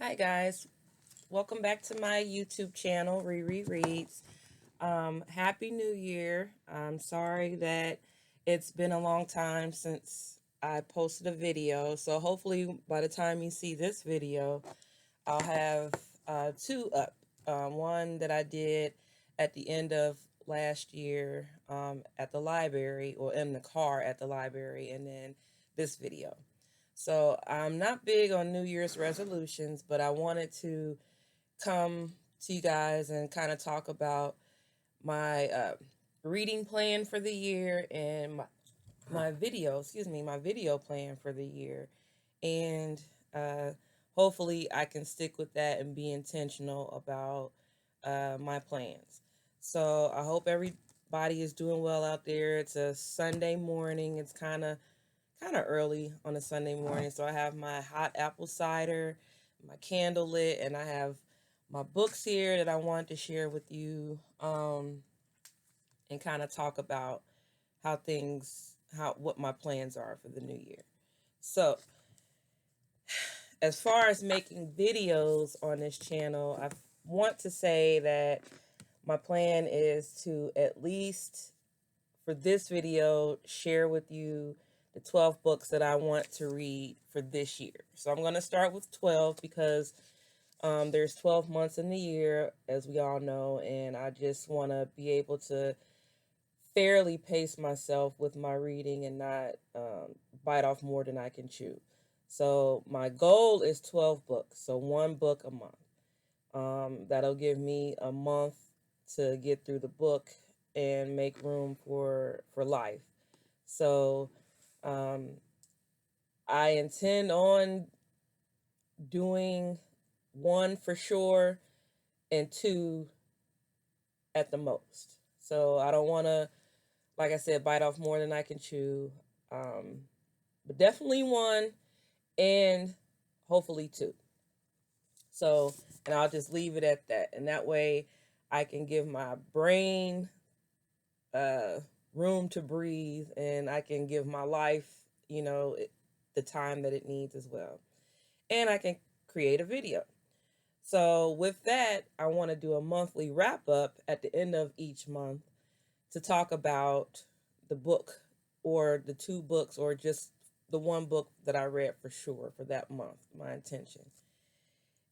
Hi guys, welcome back to my YouTube channel, Riri Reads. Happy New Year. I'm sorry that it's been a long time since I posted a video, so hopefully by the time you see this video, I'll have two up. One that I did at the end of last year at the library, or in the car at the library, and then this video. So I'm not big on New Year's resolutions, but I wanted to come to you guys and kind of talk about my reading plan for the year and my video plan for the year. And uh, hopefully I can stick with that and be intentional about my plans. So I hope everybody is doing well out there. It's a Sunday morning. It's kind of early on a Sunday morning. So I have my hot apple cider, my candle lit, and I have my books here that I wanted to share with you, and kind of talk about what my plans are for the new year. So as far as making videos on this channel, I want to say that my plan is to, at least for this video, share with you the 12 books that I want to read for this year. So I'm going to start with 12 because there's 12 months in the year, as we all know, and I just want to be able to fairly pace myself with my reading and not bite off more than I can chew. So my goal is 12 books, so one book a month. That'll give me a month to get through the book and make room for life. So um, I intend on doing one for sure and two at the most. So I don't want to, like I said, bite off more than I can chew. Um, but definitely one and hopefully two. So, and I'll just leave it at that. And that way I can give my brain uh, room to breathe, and I can give my life, the time that it needs as well. And I can create a video. So, with that, I want to do a monthly wrap up at the end of each month to talk about the book or the two books or just the one book that I read for sure for that month, my intention.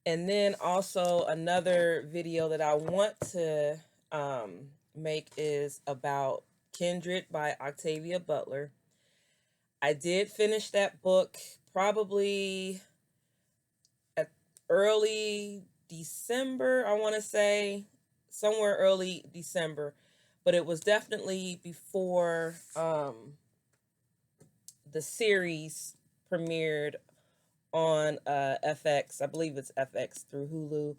And then also another video that I want to make is about Kindred by Octavia Butler. I did finish that book probably at early December, I want to say, somewhere early December, but it was definitely before the series premiered on FX. I believe it's FX through Hulu.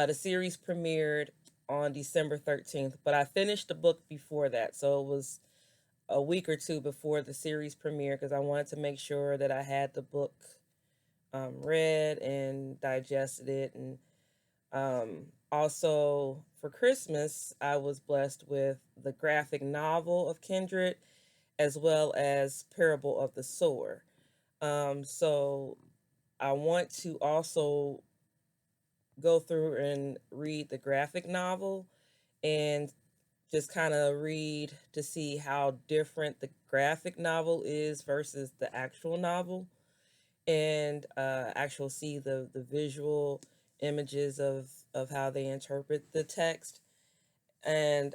The series premiered on December 13th, but I finished the book before that. So it was a week or two before the series premiere because I wanted to make sure that I had the book read and digested it. And also for Christmas, I was blessed with the graphic novel of Kindred as well as Parable of the Sower. So I want to also go through and read the graphic novel and just kind of read to see how different the graphic novel is versus the actual novel, and actual see the visual images of how they interpret the text. And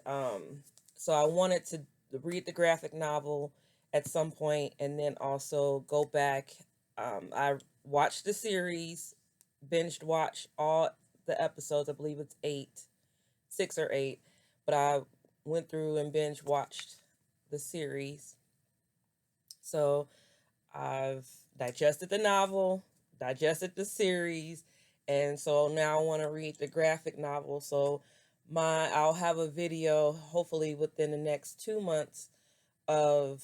so I wanted to read the graphic novel at some point and then also go back. I watched the series, binged watch all the episodes. I believe it's eight, six or eight, but I went through and binge watched the series. So I've digested the novel, digested the series, and so now I want to read the graphic novel. So I'll have a video hopefully within the next 2 months of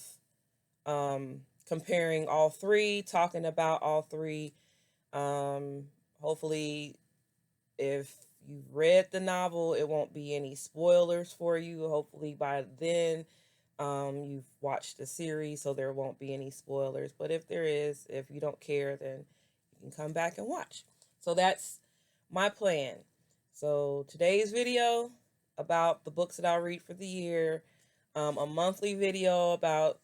comparing all three, talking about all three. Um, Hopefully, if you've read the novel, it won't be any spoilers for you. Hopefully, by then, you've watched the series, so there won't be any spoilers. But if there is, if you don't care, then you can come back and watch. So that's my plan. So today's video about the books that I'll read for the year, a monthly video about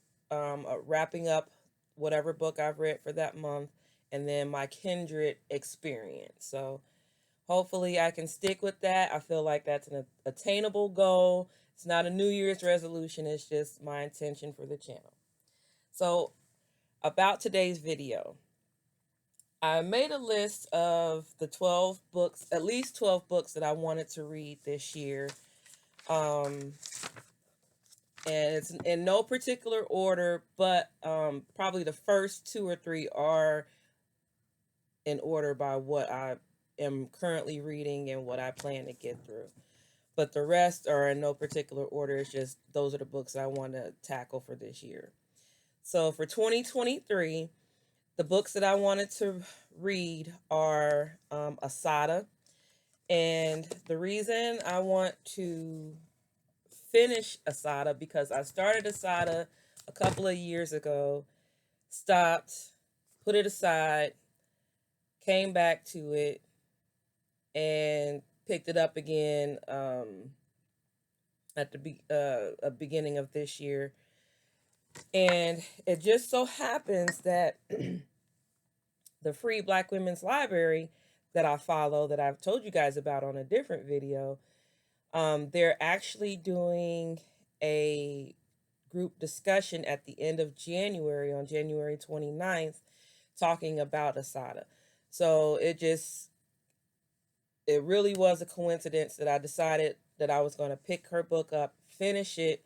wrapping up whatever book I've read for that month, and then my Kindred experience. So hopefully I can stick with that. I feel like that's an attainable goal. It's not a New Year's resolution, it's just my intention for the channel. So about today's video, I made a list of the 12 books, at least 12 books that I wanted to read this year. And it's in no particular order, but probably the first two or three are in order by what I am currently reading and what I plan to get through. But the rest are in no particular order. It's just those are the books I want to tackle for this year. So for 2023, the books that I wanted to read are Asada. And the reason I want to finish Asada, because I started Asada a couple of years ago, stopped, put it aside, came back to it, and picked it up again at the beginning of this year. And it just so happens that the Free Black Women's Library that I follow, that I've told you guys about on a different video, they're actually doing a group discussion at the end of January, on January 29th, talking about Asada. So it really was a coincidence that I decided that I was going to pick her book up, finish it,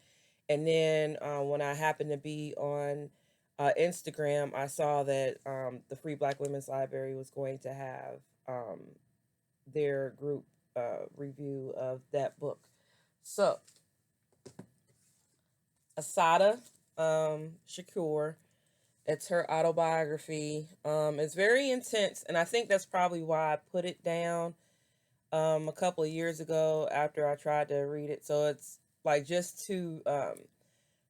and then when I happened to be on Instagram, I saw that the Free Black Women's Library was going to have their group review of that book. So, Asada Shakur, it's her autobiography. It's very intense, and I think that's probably why I put it down a couple of years ago after I tried to read it. So it's like just to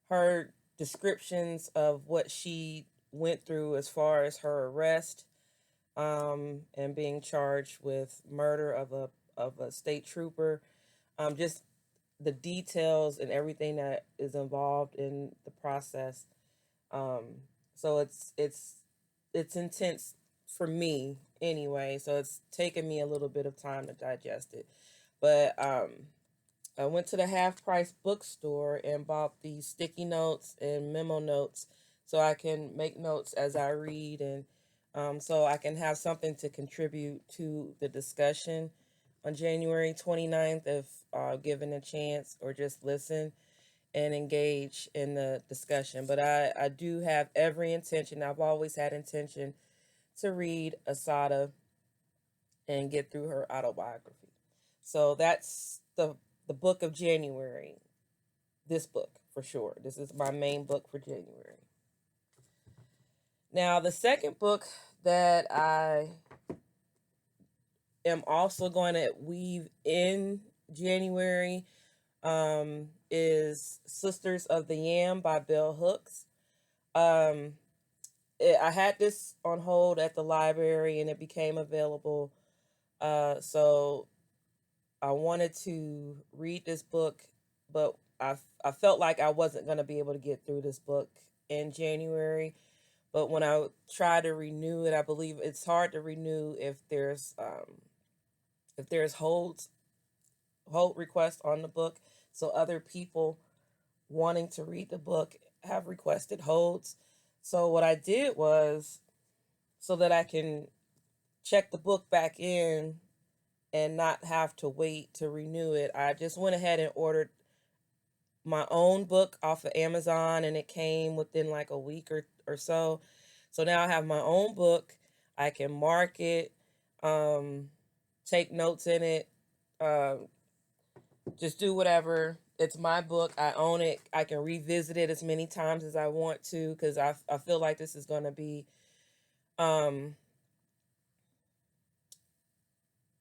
her descriptions of what she went through as far as her arrest and being charged with murder of a state trooper. Just the details and everything that is involved in the process. Um, so it's intense for me anyway. So it's taken me a little bit of time to digest it. But I went to the half price bookstore and bought these sticky notes and memo notes so I can make notes as I read, and so I can have something to contribute to the discussion on January 29th if given a chance, or just listen and engage in the discussion. But I do have every intention, I've always had intention to read Asada and get through her autobiography. So that's the book of January. This book for sure. This is my main book for January. Now, the second book that I am also going to weave in January is Sisters of the Yam by Bell Hooks. I had this on hold at the library and it became available. So I wanted to read this book, but I felt like I wasn't going to be able to get through this book in January. But when I try to renew it, I believe it's hard to renew if there's hold requests on the book. So other people wanting to read the book have requested holds. So what I did was, so that I can check the book back in and not have to wait to renew it, I just went ahead and ordered my own book off of Amazon, and it came within like a week or so. So now I have my own book. I can mark it, take notes in it, just do whatever. It's my book. I own it. I can revisit it as many times as I want to, because I feel like this is going to be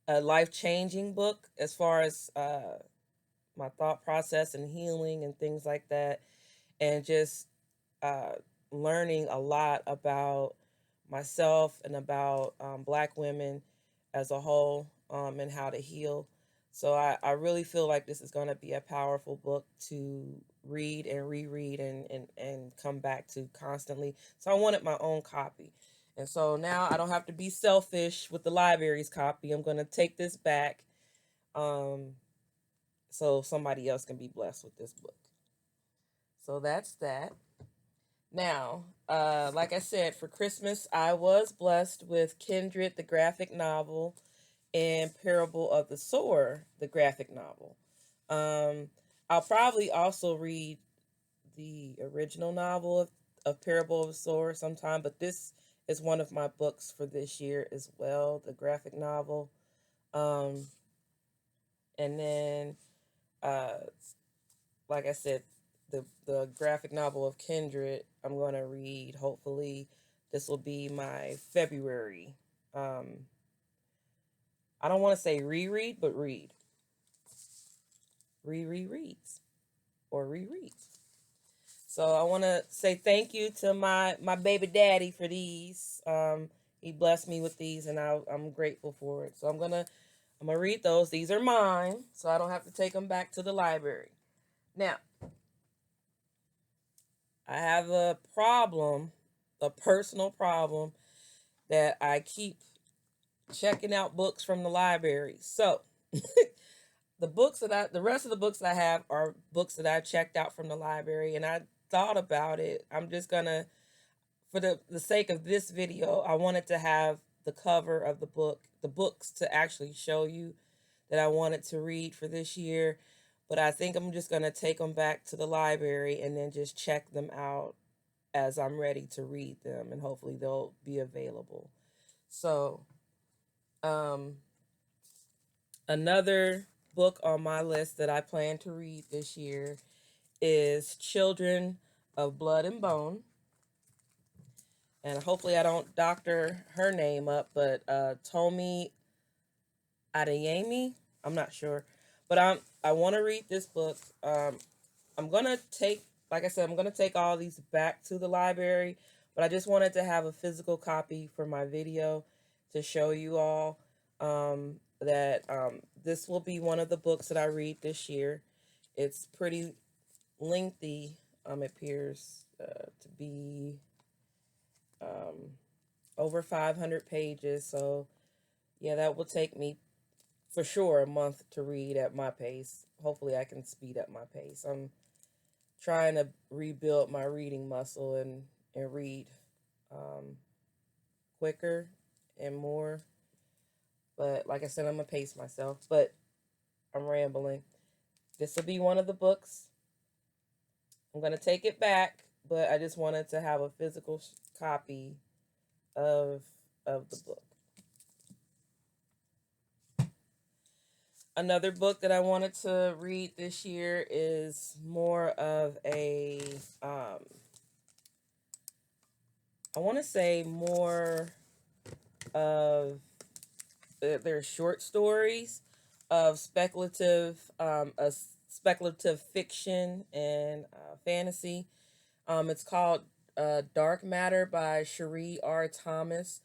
a life-changing book as far as my thought process and healing and things like that, and just uh, learning a lot about myself and about Black women as a whole, and how to heal. So I really feel like this is going to be a powerful book to read and reread and come back to constantly. So I wanted my own copy. And so now I don't have to be selfish with the library's copy. I'm going to take this back, um, so somebody else can be blessed with this book. So that's that. Now, like I said, for Christmas, I was blessed with Kindred, the graphic novel, and Parable of the Sower, the graphic novel. Um, I'll probably also read the original novel of Parable of the Sower sometime, but this is one of my books for this year as well, the graphic novel. Um, and then, uh, like I said, the graphic novel of Kindred, I'm going to read. Hopefully, this will be my February. Um, I don't want to say reread, but reads or rereads. So I want to say thank you to my baby daddy for these. He blessed me with these, and I'm grateful for it. So I'm gonna read those. These are mine, so I don't have to take them back to the library. Now I have a problem, a personal problem, that I keep checking out books from the library. So the rest of the books I have are books that I checked out from the library, and I thought about it. I'm just gonna, for the sake of this video, I wanted to have the cover of the books to actually show you that I wanted to read for this year. But I think I'm just gonna take them back to the library and then just check them out as I'm ready to read them, and hopefully they'll be available. So, um, another book on my list that I plan to read this year is Children of Blood and Bone. And hopefully I don't doctor her name up, but Tomi Adeyemi, I'm not sure. But I want to read this book. I'm going to take, like I said, I'm going to take all these back to the library, but I just wanted to have a physical copy for my video to show you all, that this will be one of the books that I read this year. It's pretty lengthy. It appears to be um, over 500 pages. So, yeah, that will take me for sure a month to read at my pace. Hopefully, I can speed up my pace. I'm trying to rebuild my reading muscle and read um, quicker and more. But like I said, I'm going to pace myself. But I'm rambling. This will be one of the books. I'm going to take it back, but I just wanted to have a physical copy of of the book. Another book that I wanted to read this year is more of a, I want to say more of, they're short stories of speculative fiction and fantasy. It's called Dark Matter by Cherie R. Thomas.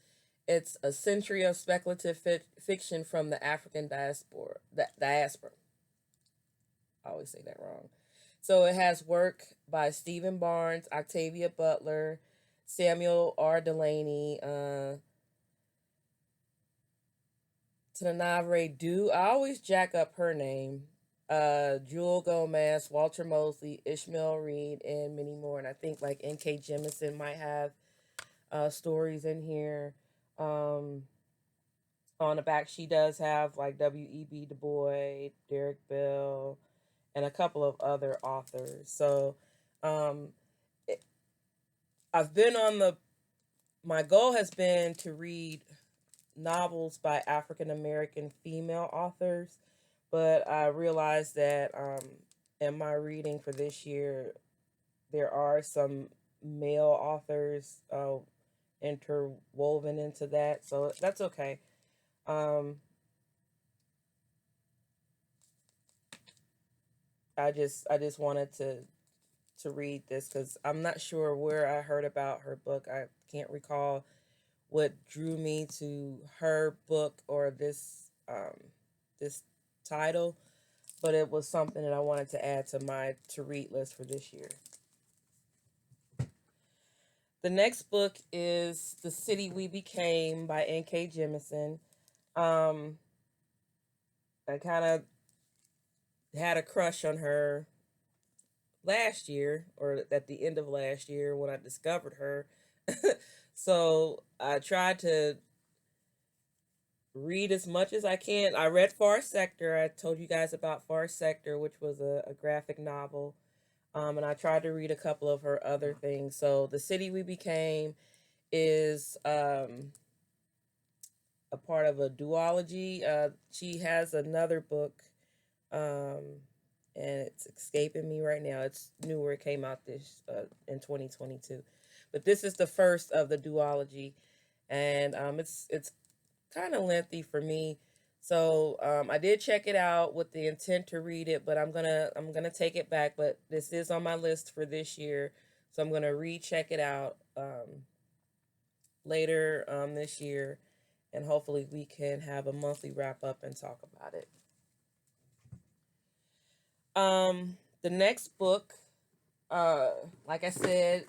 It's a century of speculative fiction from the African diaspora. Diaspora. I always say that wrong. So it has work by Stephen Barnes, Octavia Butler, Samuel R. Delaney, Tananarive Due. I always jack up her name. Jewel Gomez, Walter Mosley, Ishmael Reed, and many more. And I think like N.K. Jemisin might have stories in here. On the back, she does have like W.E.B. Du Bois, Derek Bell, and a couple of other authors. So, um, it, I've been on the. My goal has been to read novels by African American female authors, but I realized that in my reading for this year, there are some male authors interwoven into that, so that's okay. Um, I just wanted to read this because I'm not sure where I heard about her book. I can't recall what drew me to her book or this title, but it was something that I wanted to add to my to read list for this year. The next book is The City We Became by N.K. Jemisin. Um, I kind of had a crush on her last year or at the end of last year when I discovered her. So I tried to read as much as I can. I read Far Sector. I told you guys about Far Sector, which was a graphic novel. And I tried to read a couple of her other things. So The City We Became is a part of a duology. She has another book, um, and it's escaping me right now. It's newer. It came out this in 2022, but this is the first of the duology, and it's kind of lengthy for me. So I did check it out with the intent to read it, but I'm gonna take it back. But this is on my list for this year, so I'm gonna recheck it out later this year, and hopefully we can have a monthly wrap up and talk about it. The next book, uh, like I said,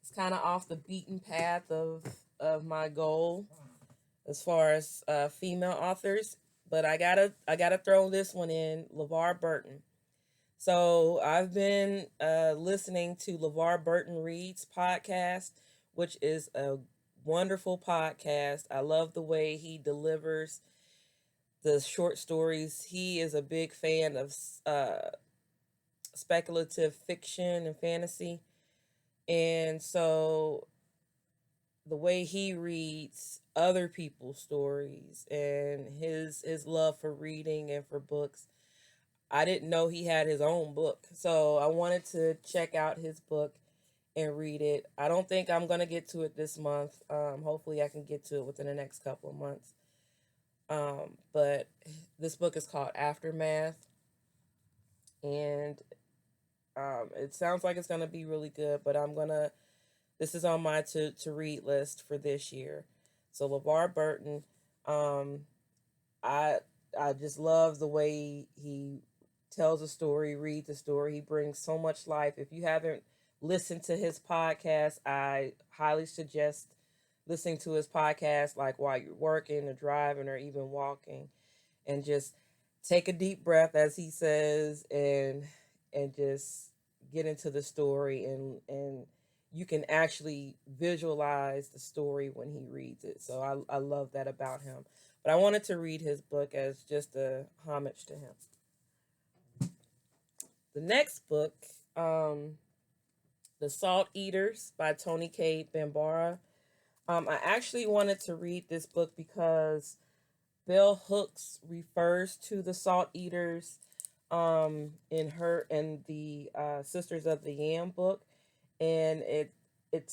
it's kind of off the beaten path of my goal as far as female authors, but I gotta throw this one in, LeVar Burton. So I've been listening to LeVar Burton Reads podcast, which is a wonderful podcast. I love the way he delivers the short stories. He is a big fan of speculative fiction and fantasy. And so the way he reads other people's stories and his love for reading and for books, I didn't know he had his own book. So I wanted to check out his book and read it. I don't think I'm going to get to it this month. Hopefully I can get to it within the next couple of months. But this book is called Aftermath, and it sounds like it's going to be really good, but this is on my to read list for this year. So LeVar Burton, um, I I just love the way he tells a story, reads a story. He brings so much life. If you haven't listened to his podcast, I highly suggest listening to his podcast like while you're working or driving or even walking, and just take a deep breath as he says, and just get into the story, and you can actually visualize the story when he reads it. So I love that about him. But I wanted to read his book as just a homage to him. The next book, The Salt Eaters by Toni Cade Bambara. I actually wanted to read this book because Bell Hooks refers to the Salt Eaters in the Sisters of the Yam book, and it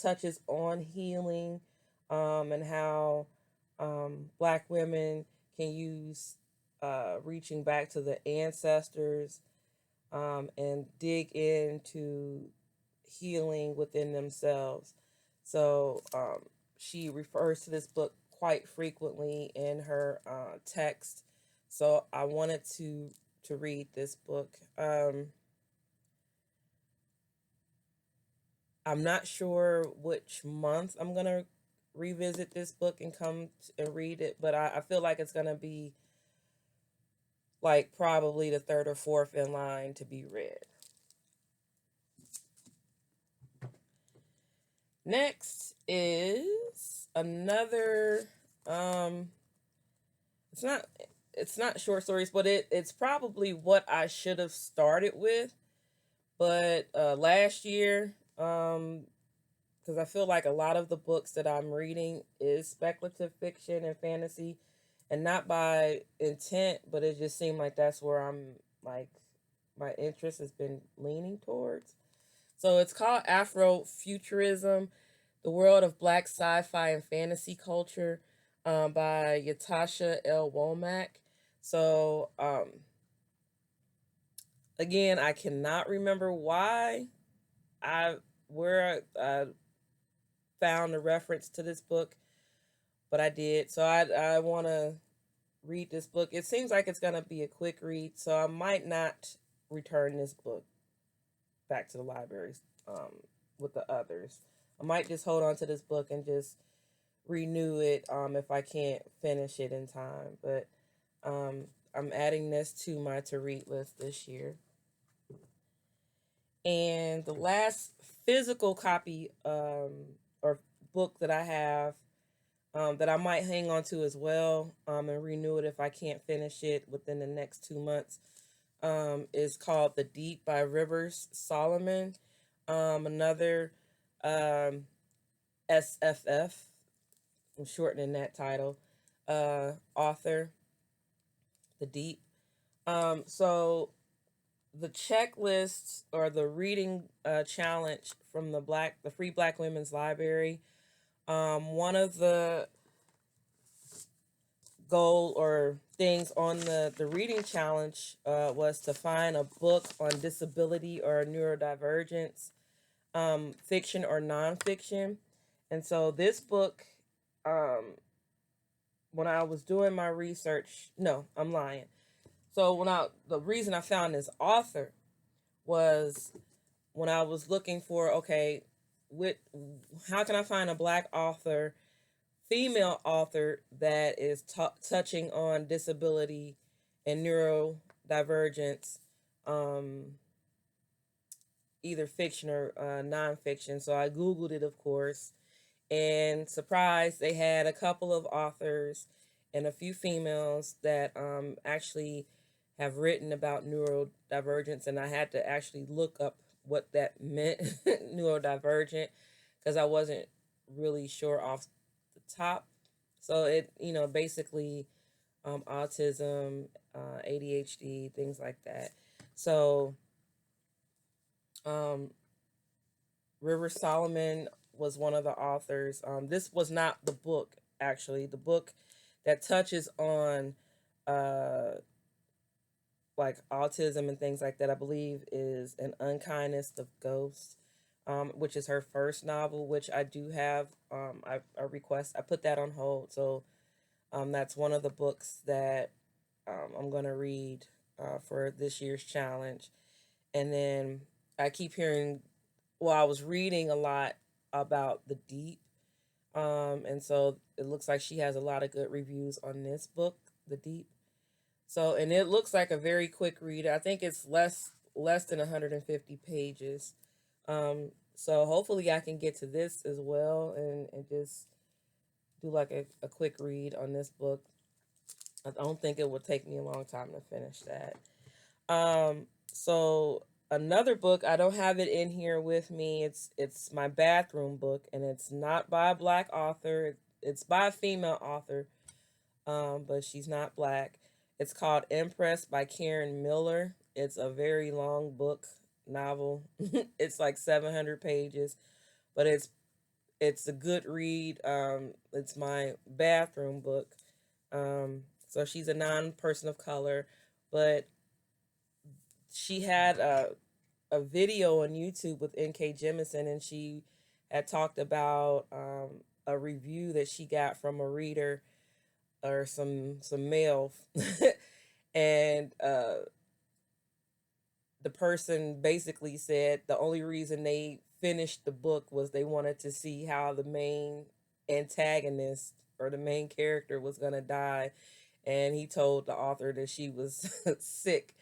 touches on healing, and how Black women can use reaching back to the ancestors, and dig into healing within themselves. So she refers to this book quite frequently in her text. So I wanted to read this book. I'm not sure which month I'm gonna revisit this book and and read it, but I feel like it's gonna be like probably the third or fourth in line to be read. Next is another it's not it's not short stories, but it's probably what I should have started with. But last year, because I feel like a lot of the books that I'm reading is speculative fiction and fantasy, and not by intent, but it just seemed like that's where I'm like my interest has been leaning towards. So it's called Afrofuturism, The World of Black Sci-Fi and Fantasy Culture, by Yatasha L. Womack. So again, I cannot remember I where I found a reference to this book, but I did. So I want to read this book. It seems like it's going to be a quick read, so I might not return this book back to the libraries with the others. I might just hold on to this book and just renew it if I can't finish it in time. But um, I'm adding this to my to read list this year. And the last physical copy or book that I have that I might hang on to as well and renew it if I can't finish it within the next 2 months is called The Deep by Rivers Solomon. Another um, SFF, I'm shortening that title, author, The Deep. So the checklist or the reading challenge from the Free Black Women's Library. One of the goal or things on the reading challenge was to find a book on disability or neurodivergence, fiction or nonfiction. And so this book, um, when I was doing my research, no, I'm lying. So the reason I found this author was when I was looking for, okay, with how can I find a black author, female author that is touching on disability and neurodivergence, um, either fiction or nonfiction. So I Googled it, of course, and surprised, they had a couple of authors and a few females that actually have written about neurodivergence, and I had to actually look up what that meant, neurodivergent, because I wasn't really sure off the top. So it, basically autism, ADHD, things like that. So um, River Solomon was one of the authors. This was not the book, actually. The book that touches on uh, like autism and things like that, I believe, is An Unkindness of Ghosts, which is her first novel, which I do have a request. I put that on hold. So that's one of the books that I'm going to read for this year's challenge. And then I keep hearing, well, I was reading a lot about The Deep. And so it looks like she has a lot of good reviews on this book, The Deep. So, and it looks like a very quick read. I think it's less than 150 pages. So hopefully I can get to this as well and just do like a quick read on this book. I don't think it will take me a long time to finish that. So another book, I don't have it in here with me. It's my bathroom book, and it's not by a black author. It's by a female author, but she's not black. It's called Empress by Karen Miller. It's a very long book novel. It's like 700 pages, but it's a good read. It's my bathroom book. So she's a non-person of color, but she had a video on YouTube with N.K. Jemisin, and she had talked about a review that she got from a reader or some mail, and the person basically said the only reason they finished the book was they wanted to see how the main antagonist or the main character was gonna die, and he told the author that she was sick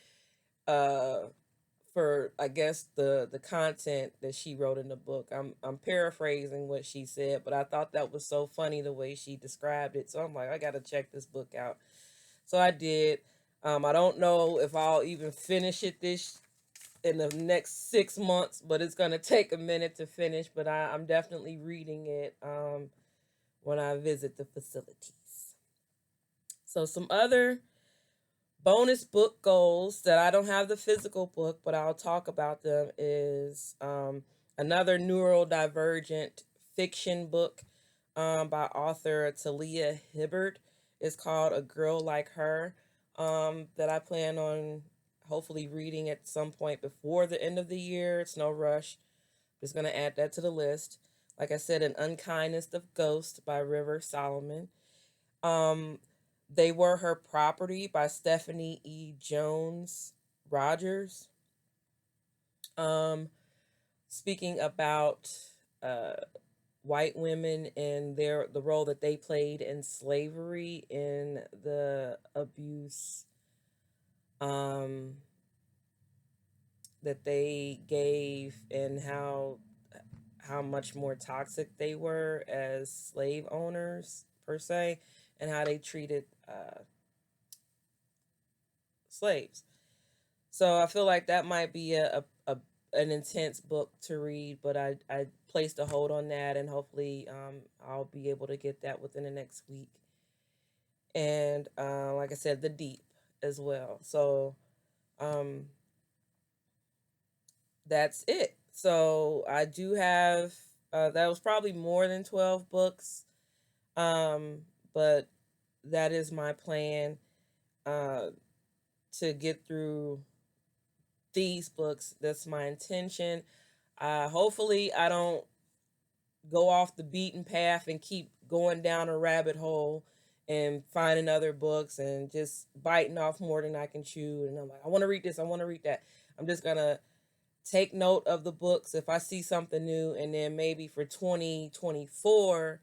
uh for, I guess, the content that she wrote in the book. I'm paraphrasing what she said, but I thought that was so funny the way she described it. So I'm like, I got to check this book out. So I did. I don't know if I'll even finish it this in the next 6 months, but it's gonna take a minute to finish. But I'm definitely reading it when I visit the facilities. So some other bonus book goals that I don't have the physical book, but I'll talk about them is another neurodivergent fiction book by author Talia Hibbert. It's called A Girl Like Her, that I plan on hopefully reading at some point before the end of the year. It's no rush. Just going to add that to the list. Like I said, An Unkindness of Ghost by River Solomon. Um, They Were Her Property by Stephanie E. Jones Rogers. Um, Speaking about uh, white women and the role that they played in slavery, in the abuse um, that they gave, and how much more toxic they were as slave owners per se, and how they treated slaves. So I feel like that might be a an intense book to read, but I placed a hold on that, and hopefully I'll be able to get that within the next week. And like I said, The Deep as well. So um, that's it. So I do have that was probably more than 12 books, um, but that is my plan uh, to get through these books. That's my intention. Hopefully, I don't go off the beaten path and keep going down a rabbit hole and finding other books and just biting off more than I can chew. And I'm like, I want to read this, I want to read that. I'm just going to take note of the books if I see something new. And then maybe for 2024,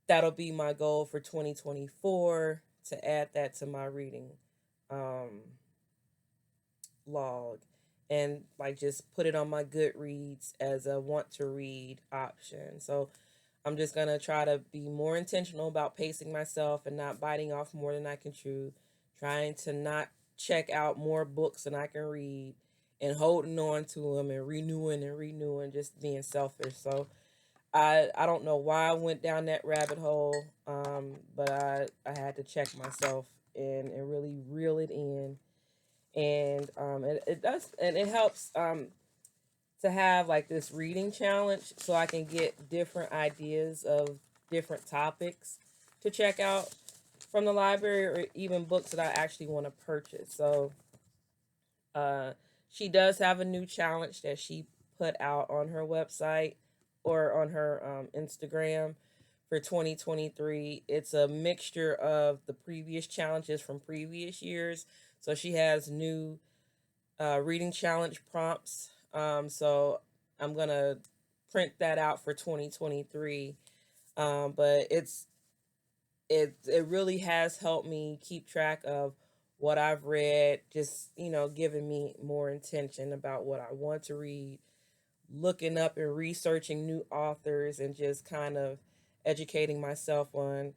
that'll be my goal for 2024 to add that to my reading um, log, and like just put it on my Goodreads as a want to read option. So I'm just going to try to be more intentional about pacing myself and not biting off more than I can chew, trying to not check out more books than I can read, and holding on to them and renewing, just being selfish. So I don't know why I went down that rabbit hole, but I had to check myself and really reel it in. And it does, and it helps to have like this reading challenge so I can get different ideas of different topics to check out from the library, or even books that I actually want to purchase. So uh, she does have a new challenge that she put out on her website or on her Instagram for 2023. It's a mixture of the previous challenges from previous years. So she has new reading challenge prompts. So I'm gonna print that out for 2023. But it really has helped me keep track of what I've read. Just giving me more intention about what I want to read, looking up and researching new authors, and just kind of educating myself on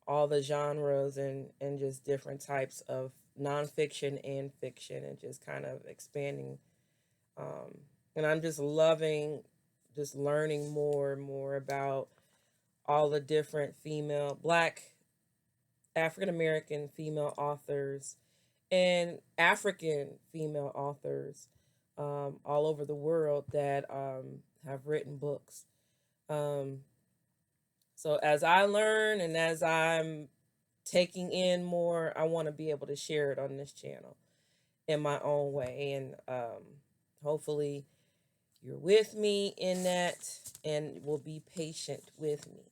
all the genres and just different types of nonfiction and fiction, and just kind of expanding. Um, and I'm just loving just learning more and more about all the different Black, African American female authors and African female authors all over the world that have written books. Um, so as I learn and as I'm taking in more, I want to be able to share it on this channel in my own way. And hopefully you're with me in that and will be patient with me.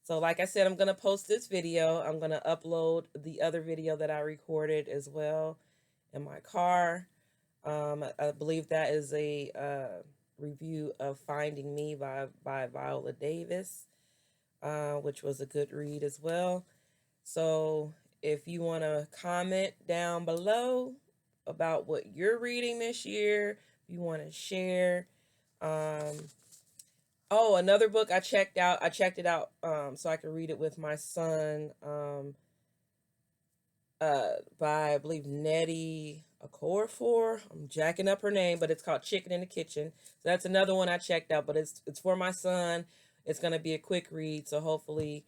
So like I said, I'm going to post this video. I'm going to upload the other video that I recorded as well in my car. I believe that is a review of Finding Me by Viola Davis, which was a good read as well. So if you want to comment down below about what you're reading this year, if you want to share. Oh, another book I checked out. I checked it out so I could read it with my son. By I believe Nettie Okorafor. I'm jacking up her name, but it's called Chicken in the Kitchen. So that's another one I checked out, but it's for my son. It's gonna be a quick read, so hopefully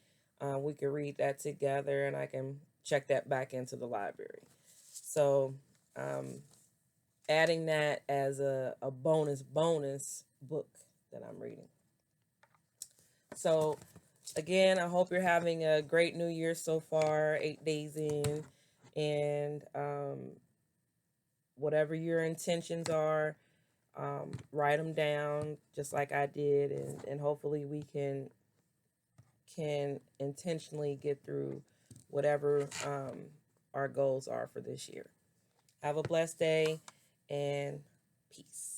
we can read that together, and I can check that back into the library. So adding that as a bonus book that I'm reading. So again, I hope you're having a great new year so far, 8 days in, and whatever your intentions are, write them down just like I did, and hopefully we can intentionally get through whatever our goals are for this year. Have a blessed day and peace.